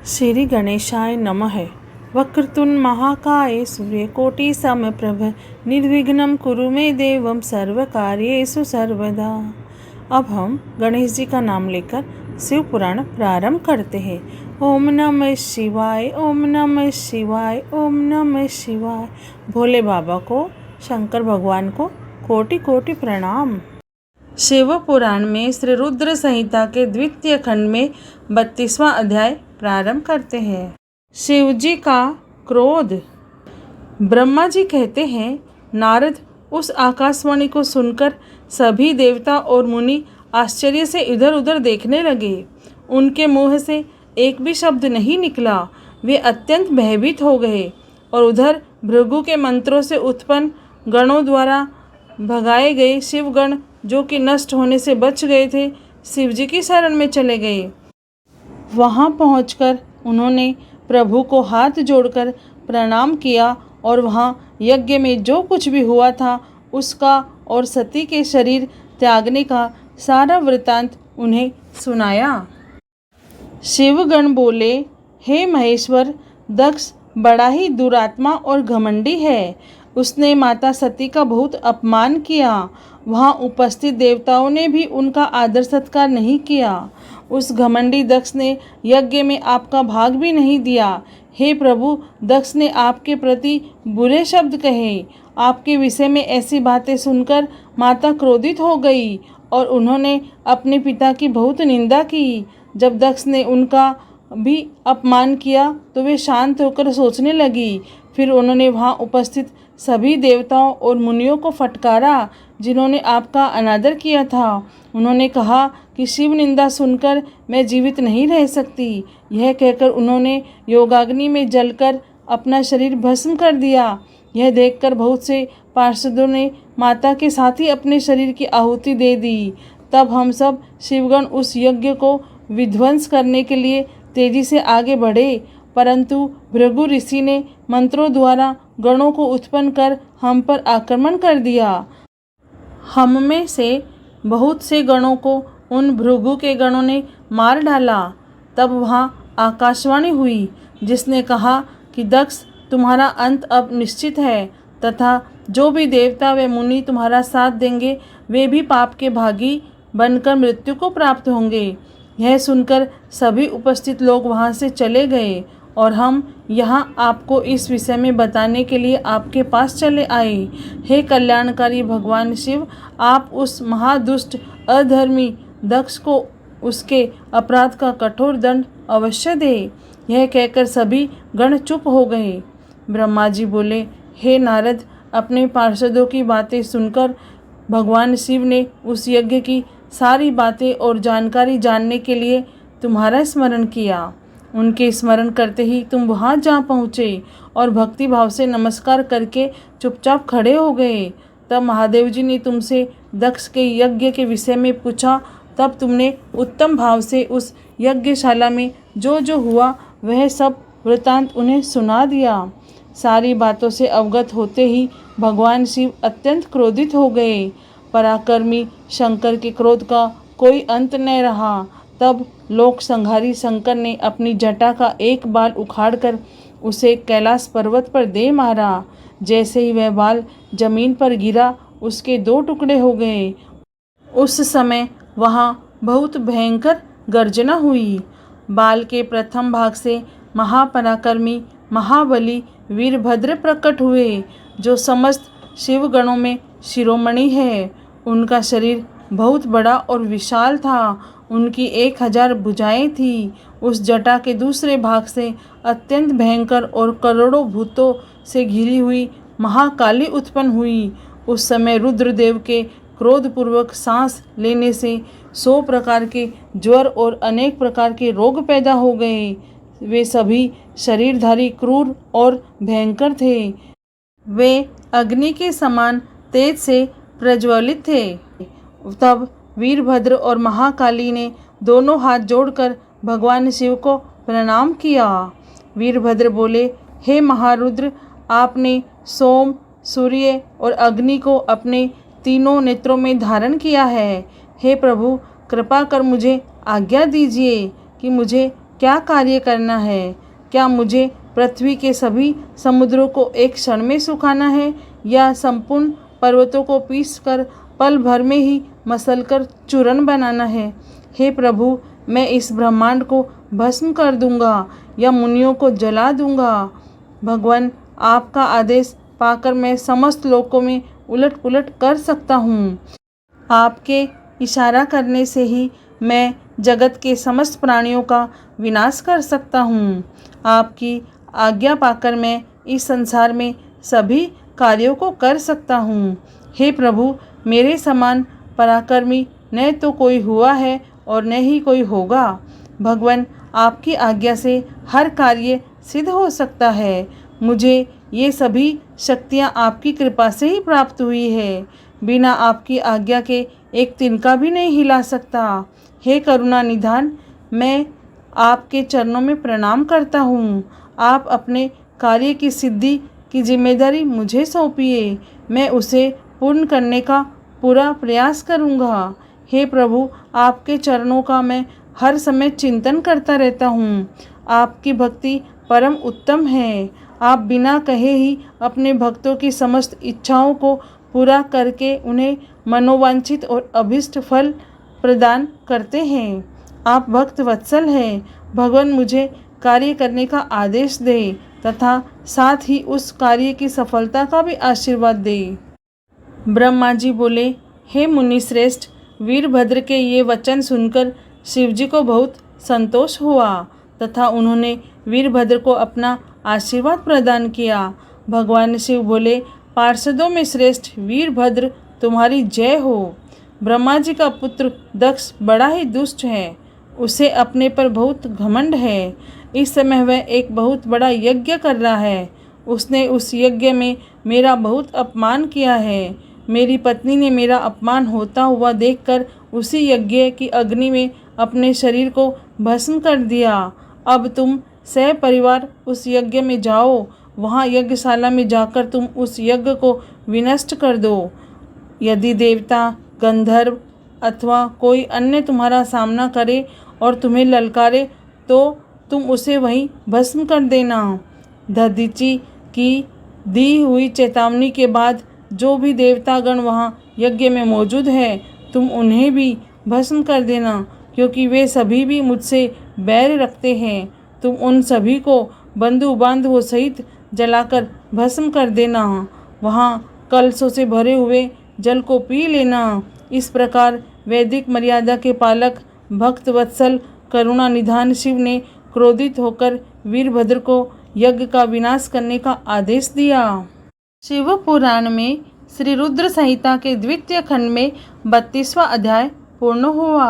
श्री गणेशाय नमः। वक्रतुंड महाकाय सूर्यकोटि समप्रभ निर्विघ्नं कुरु मे देवं सर्वकार्येषु सर्वदा। अब हम गणेश जी का नाम लेकर शिव पुराण प्रारंभ करते हैं। ओम नमः शिवाय, ओम नमः शिवाय, ओम नमः शिवाय। भोले बाबा को, शंकर भगवान को कोटि कोटि प्रणाम। शिव पुराण में श्री रुद्र संहिता के द्वितीय खंड में 32वां अध्याय प्रारंभ करते हैं। शिव जी का क्रोध। ब्रह्मा जी कहते हैं, नारद उस आकाशवाणी को सुनकर सभी देवता और मुनि आश्चर्य से इधर उधर देखने लगे। उनके मुंह से एक भी शब्द नहीं निकला। वे अत्यंत भयभीत हो गए और उधर भृगु के मंत्रों से उत्पन्न गणों द्वारा भगाए गए शिवगण, जो कि नष्ट होने से बच गए थे, शिव जी की शरण में चले गए। वहां पहुंचकर उन्होंने प्रभु को हाथ जोड़कर प्रणाम किया और वहां यज्ञ में जो कुछ भी हुआ था उसका और सती के शरीर त्यागने का सारा वृतांत उन्हें सुनाया। शिवगण बोले, हे महेश्वर, दक्ष बड़ा ही दुरात्मा और घमंडी है। उसने माता सती का बहुत अपमान किया। वहाँ उपस्थित देवताओं ने भी उनका आदर सत्कार नहीं किया। उस घमंडी दक्ष ने यज्ञ में आपका भाग भी नहीं दिया। हे प्रभु, दक्ष ने आपके प्रति बुरे शब्द कहे। आपके विषय में ऐसी बातें सुनकर माता क्रोधित हो गई और उन्होंने अपने पिता की बहुत निंदा की। जब दक्ष ने उनका भी अपमान किया तो वे शांत होकर सोचने लगी। फिर उन्होंने वहाँ उपस्थित सभी देवताओं और मुनियों को फटकारा जिन्होंने आपका अनादर किया था। उन्होंने कहा कि शिव निंदा सुनकर मैं जीवित नहीं रह सकती। यह कहकर उन्होंने योगाग्नि में जलकर अपना शरीर भस्म कर दिया। यह देखकर बहुत से पार्षदों ने माता के साथ ही अपने शरीर की आहुति दे दी। तब हम सब शिवगण उस यज्ञ को विध्वंस करने के लिए तेजी से आगे बढ़े, परंतु भृगु ऋषि ने मंत्रों द्वारा गणों को उत्पन्न कर हम पर आक्रमण कर दिया। हम में से बहुत से गणों को उन भृगु के गणों ने मार डाला। तब वहाँ आकाशवाणी हुई जिसने कहा कि दक्ष, तुम्हारा अंत अब निश्चित है तथा जो भी देवता व मुनि तुम्हारा साथ देंगे वे भी पाप के भागी बनकर मृत्यु को प्राप्त होंगे। यह सुनकर सभी उपस्थित लोग वहाँ से चले गए और हम यहाँ आपको इस विषय में बताने के लिए आपके पास चले आए। हे कल्याणकारी भगवान शिव, आप उस महादुष्ट अधर्मी दक्ष को उसके अपराध का कठोर दंड अवश्य दे। यह कहकर सभी गण चुप हो गए। ब्रह्मा जी बोले, हे नारद, अपने पार्षदों की बातें सुनकर भगवान शिव ने उस यज्ञ की सारी बातें और जानकारी जानने के लिए तुम्हारा स्मरण किया। उनके स्मरण करते ही तुम वहाँ जा पहुँचे और भक्ति भाव से नमस्कार करके चुपचाप खड़े हो गए। तब महादेव जी ने तुमसे दक्ष के यज्ञ के विषय में पूछा। तब तुमने उत्तम भाव से उस यज्ञशाला में जो जो हुआ वह सब वृतांत उन्हें सुना दिया। सारी बातों से अवगत होते ही भगवान शिव अत्यंत क्रोधित हो गए। पराक्रमी शंकर के क्रोध का कोई अंत न रहा। तब लोक संहारी शंकर ने अपनी जटा का एक बाल उखाड़कर उसे कैलाश पर्वत पर दे मारा। जैसे ही वह बाल जमीन पर गिरा, उसके 2 टुकड़े हो गए। उस समय वहाँ बहुत भयंकर गर्जना हुई। बाल के प्रथम भाग से महापराक्रमी महाबली वीरभद्र प्रकट हुए, जो समस्त शिवगणों में शिरोमणि है। उनका शरीर बहुत बड़ा और विशाल था। उनकी 1000 भुजाएं थीं। उस जटा के दूसरे भाग से अत्यंत भयंकर और करोड़ों भूतों से घिरी हुई महाकाली उत्पन्न हुई। उस समय रुद्रदेव के क्रोधपूर्वक सांस लेने से 100 प्रकार के ज्वर और अनेक प्रकार के रोग पैदा हो गए। वे सभी शरीरधारी क्रूर और भयंकर थे। वे अग्नि के समान तेज से प्रज्वलित थे। तब वीरभद्र और महाकाली ने दोनों हाथ जोड़कर भगवान शिव को प्रणाम किया। वीरभद्र बोले, हे महारुद्र, आपने सोम, सूर्य और अग्नि को अपने तीनों नेत्रों में धारण किया है। हे प्रभु, कृपा कर मुझे आज्ञा दीजिए कि मुझे क्या कार्य करना है? क्या मुझे पृथ्वी के सभी समुद्रों को एक क्षण में सुखाना है, या संपूर्ण पर्वतों को पीसकर पल भर में ही मसलकर चूर्ण बनाना है? हे प्रभु, मैं इस ब्रह्मांड को भस्म कर दूंगा या मुनियों को जला दूंगा। भगवान, आपका आदेश पाकर मैं समस्त लोकों में उलट पुलट कर सकता हूँ। आपके इशारा करने से ही मैं जगत के समस्त प्राणियों का विनाश कर सकता हूँ। आपकी आज्ञा पाकर मैं इस संसार में सभी कार्यों को कर सकता हूँ। हे प्रभु, मेरे समान पराक्रमी न तो कोई हुआ है और न ही कोई होगा। भगवान, आपकी आज्ञा से हर कार्य सिद्ध हो सकता है। मुझे ये सभी शक्तियाँ आपकी कृपा से ही प्राप्त हुई है। बिना आपकी आज्ञा के एक तिनका भी नहीं हिला सकता। हे करुणा निधान, मैं आपके चरणों में प्रणाम करता हूँ। आप अपने कार्य की सिद्धि की जिम्मेदारी मुझे सौंपिए। मैं उसे पूर्ण करने का पूरा प्रयास करूँगा। हे प्रभु, आपके चरणों का मैं हर समय चिंतन करता रहता हूँ। आपकी भक्ति परम उत्तम है। आप बिना कहे ही अपने भक्तों की समस्त इच्छाओं को पूरा करके उन्हें मनोवांछित और अभीष्ट फल प्रदान करते हैं। आप भक्त वत्सल हैं। भगवान, मुझे कार्य करने का आदेश दे तथा साथ ही उस कार्य की सफलता का भी आशीर्वाद दे। ब्रह्मा जी बोले, हे मुनि श्रेष्ठ, वीरभद्र के ये वचन सुनकर शिवजी को बहुत संतोष हुआ तथा उन्होंने वीरभद्र को अपना आशीर्वाद प्रदान किया। भगवान शिव बोले, पार्षदों में श्रेष्ठ वीरभद्र, तुम्हारी जय हो। ब्रह्मा जी का पुत्र दक्ष बड़ा ही दुष्ट है। उसे अपने पर बहुत घमंड है। इस समय वह एक बहुत बड़ा यज्ञ कर रहा है। उसने उस यज्ञ में मेरा बहुत अपमान किया है। मेरी पत्नी ने मेरा अपमान होता हुआ देखकर उसी यज्ञ की अग्नि में अपने शरीर को भस्म कर दिया। अब तुम सपरिवार उस यज्ञ में जाओ। वहाँ यज्ञशाला में जाकर तुम उस यज्ञ को विनष्ट कर दो। यदि देवता, गंधर्व अथवा कोई अन्य तुम्हारा सामना करे और तुम्हें ललकारे तो तुम उसे वहीं भस्म कर देना। दधीचि की दी हुई चेतावनी के बाद जो भी देवतागण वहाँ यज्ञ में मौजूद है, तुम उन्हें भी भस्म कर देना, क्योंकि वे सभी भी मुझसे बैर रखते हैं। तुम उन सभी को बंधु बांधवों सहित जलाकर भस्म कर देना। वहाँ कलशों से भरे हुए जल को पी लेना। इस प्रकार वैदिक मर्यादा के पालक भक्त वत्सल करुणा निधान शिव ने क्रोधित होकर वीरभद्र को यज्ञ का विनाश करने का आदेश दिया। शिव पुराण में श्री रुद्र संहिता के द्वितीय खंड में 32वां अध्याय पूर्ण हुआ।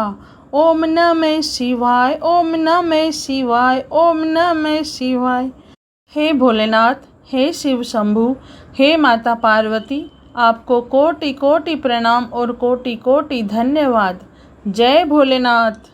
ओम नमः शिवाय, ओम नमः शिवाय, ओम नमः शिवाय। हे भोलेनाथ, हे शिव शंभु, हे माता पार्वती, आपको कोटि कोटि प्रणाम और कोटि कोटि धन्यवाद। जय भोलेनाथ।